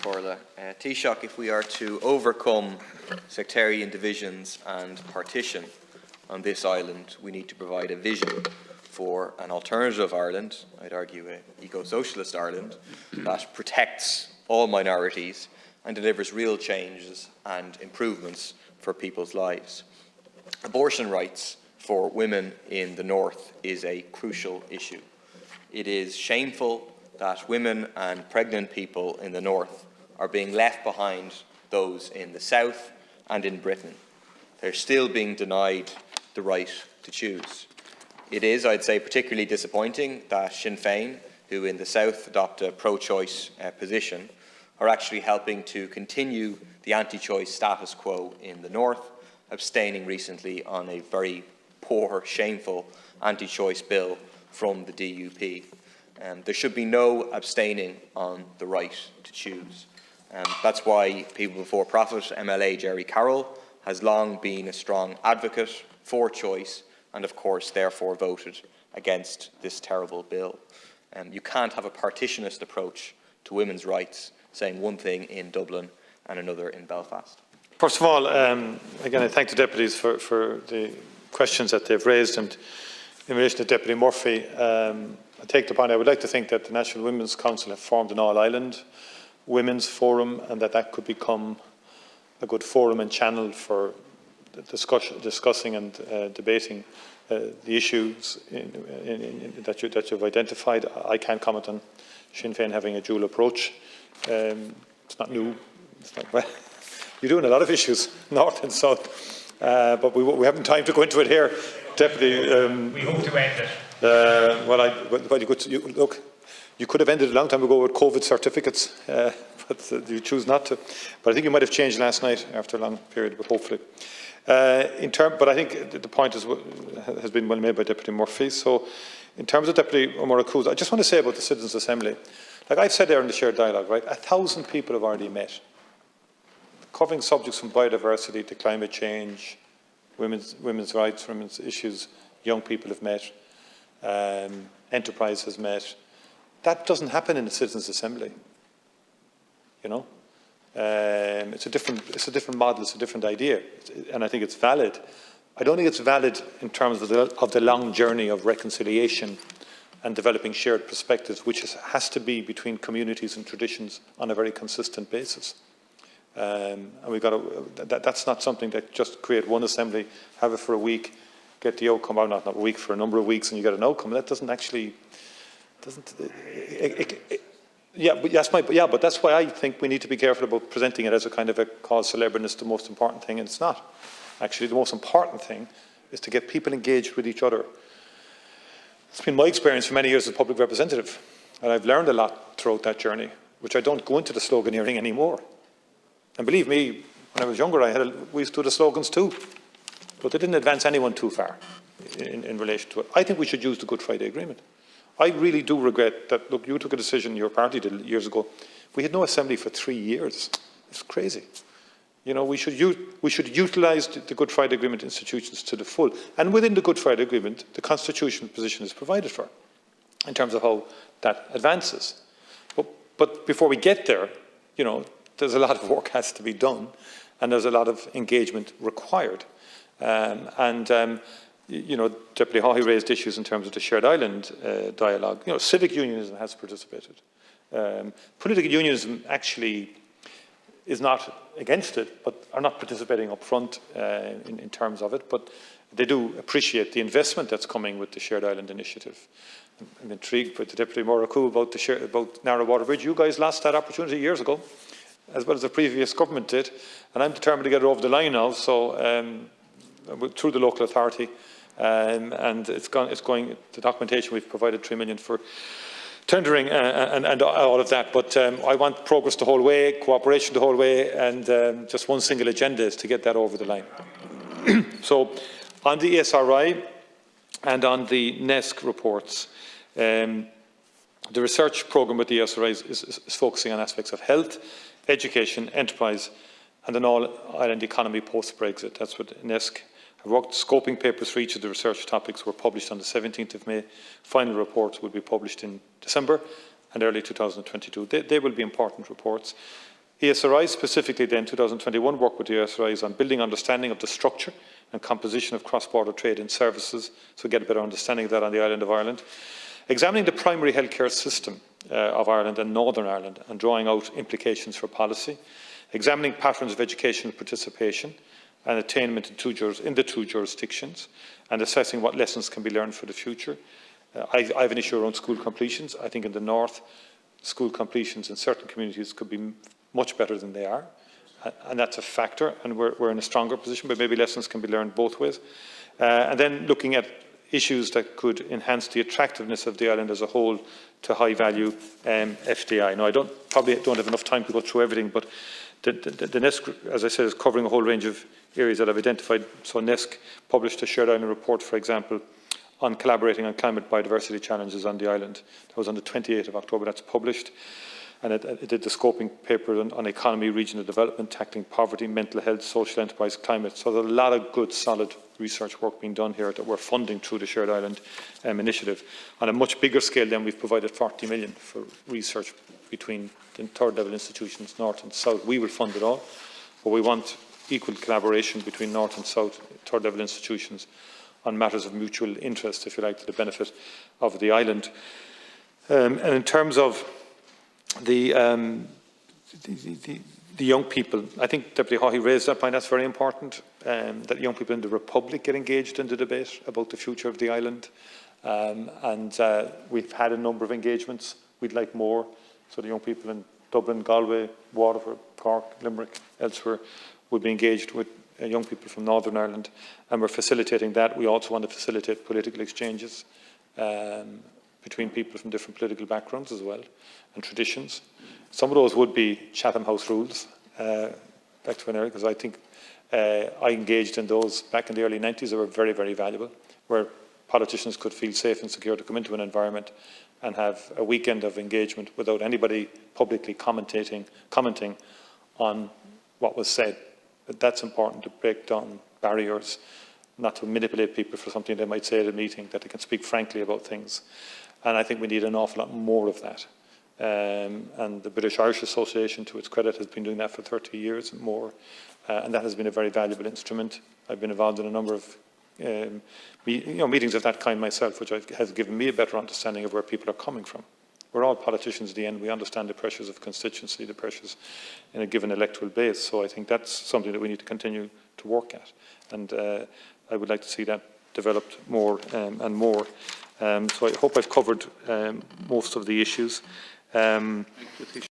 Corla. Taoiseach, if we are to overcome sectarian divisions and partition on this island, we need to provide a vision for an alternative Ireland, I'd argue an eco-socialist Ireland, that protects all minorities and delivers real changes and improvements for people's lives. Abortion rights for women in the north is a crucial issue. It is shameful that women and pregnant people in the north are being left behind those in the south and in Britain. They're still being denied the right to choose. It is, I'd say, particularly disappointing that Sinn Féin, who in the south adopt a pro-choice position, are actually helping to continue the anti-choice status quo in the north, abstaining recently on a very poor, shameful anti-choice bill from the DUP. There should be no abstaining on the right to choose. That's why People Before Profit MLA Jerry Carroll has long been a strong advocate for choice and, of course, therefore voted against this terrible bill. You can't have a partitionist approach to women's rights, saying one thing in Dublin and another in Belfast. First of all, again, I thank the deputies for the questions that they've raised, and in relation to Deputy Murphy, I take the point. I would like to think that the National Women's Council have formed an all-Ireland women's forum, and that could become a good forum and channel for discussing and debating the issues that you've identified. I can't comment on Sinn Féin having a dual approach. It's not new. Well, you're doing a lot of issues, north and south, but we haven't time to go into it here. Deputy, we hope to end it. Look, you could have ended a long time ago with COVID certificates, but you choose not to. But I think you might have changed last night after a long period, but hopefully. But I think the point has been well made by Deputy Murphy. So, in terms of Deputy O'Mara-Cools, I just want to say about the Citizens' Assembly. Like I've said there in the shared dialogue, right? 1,000 people have already met, covering subjects from biodiversity to climate change, women's rights, women's issues. Young people have met. Enterprise has met. That doesn't happen in the Citizens' Assembly. You know, it's a different model. It's a different idea, and I think it's valid. I don't think it's valid in terms of the long journey of reconciliation and developing shared perspectives, which has to be between communities and traditions on a very consistent basis. And we've got to, that's not something that just create one assembly, have it for a week, get the outcome out, not a week, for a number of weeks, and you get an outcome. That doesn't actually, but that's why I think we need to be careful about presenting it as a kind of a cause célèbre, and it's the most important thing, and it's not. Actually, the most important thing is to get people engaged with each other. It's been my experience for many years as a public representative, and I've learned a lot throughout that journey, which I don't go into the sloganeering anymore. And believe me, when I was younger, we used to do the slogans too, but they didn't advance anyone too far in relation to it. I think we should use the Good Friday Agreement. I really do regret that, look, you took a decision, your party did years ago. We had no assembly for 3 years. It's crazy. You know, we should utilise the Good Friday Agreement institutions to the full. And within the Good Friday Agreement, the constitutional position is provided for in terms of how that advances. But before we get there, you know, there's a lot of work has to be done, and there's a lot of engagement required. You know, Deputy Haughey raised issues in terms of the Shared Island dialogue. You know, civic unionism has participated. Political unionism actually is not against it, but are not participating up front in terms of it. But they do appreciate the investment that's coming with the Shared Island initiative. I'm intrigued with the Deputy O'Mara-Cools about Narrow Water Bridge. You guys lost that opportunity years ago, as well as the previous government did, and I'm determined to get it over the line now. So through the local authority, and it's going. The documentation we've provided 3 million for tendering and all of that. But I want progress the whole way, cooperation the whole way, and just one single agenda is to get that over the line. So on the ESRI and on the NESC reports, the research programme with the ESRI is focusing on aspects of health, education, enterprise, and an all-island economy post-Brexit. That's what NESC have worked. Scoping papers for each of the research topics were published on the 17th of May. Final reports will be published in December and early 2022. They will be important reports. ESRI specifically then, 2021, worked with the ESRIs on building understanding of the structure and composition of cross-border trade in services, so get a better understanding of that on the island of Ireland. Examining the primary healthcare system of Ireland and Northern Ireland and drawing out implications for policy. Examining patterns of educational participation and attainment in the two jurisdictions, and assessing what lessons can be learned for the future. I have an issue around school completions. I think in the north, school completions in certain communities could be much better than they are, and that's a factor, and we're in a stronger position, but maybe lessons can be learned both ways. And then looking at issues that could enhance the attractiveness of the island as a whole to high-value FDI. Now, I probably don't have enough time to go through everything, but the NESC, as I said, is covering a whole range of areas that I've identified. So NESC published a Shared Island report, for example, on collaborating on climate biodiversity challenges on the island. That was on the 28th of October. That's published. And it did the scoping paper on economy, regional development, tackling poverty, mental health, social enterprise, climate. So there's a lot of good, solid research work being done here that we're funding through the Shared Island initiative. On a much bigger scale then, we've provided 40 million for research between the third level institutions, north and south. We will fund it all, but we want equal collaboration between north and south, third level institutions on matters of mutual interest, if you like, to the benefit of the island. And in terms of the young people, I think Deputy Haughey raised that point. That's very important, that young people in the Republic get engaged in the debate about the future of the island. We've had a number of engagements. We'd like more, so the young people in Dublin, Galway, Waterford, Cork, Limerick, elsewhere would be engaged with young people from Northern Ireland, and we're facilitating that. We also want to facilitate political exchanges between people from different political backgrounds as well, and traditions. Some of those would be Chatham House rules, back to an area, because I think I engaged in those back in the early 90s. They were very, very valuable, where politicians could feel safe and secure to come into an environment and have a weekend of engagement without anybody publicly commenting on what was said. But that's important, to break down barriers, not to manipulate people for something they might say at a meeting, that they can speak frankly about things. And I think we need an awful lot more of that. And the British Irish Association, to its credit, has been doing that for 30 years and more. And that has been a very valuable instrument. I've been involved in a number of meetings of that kind myself, which has given me a better understanding of where people are coming from. We're all politicians at the end. We understand the pressures of constituency, the pressures in a given electoral base. So I think that's something that we need to continue to work at. And I would like to see that developed more and more. So I hope I've covered most of the issues. I think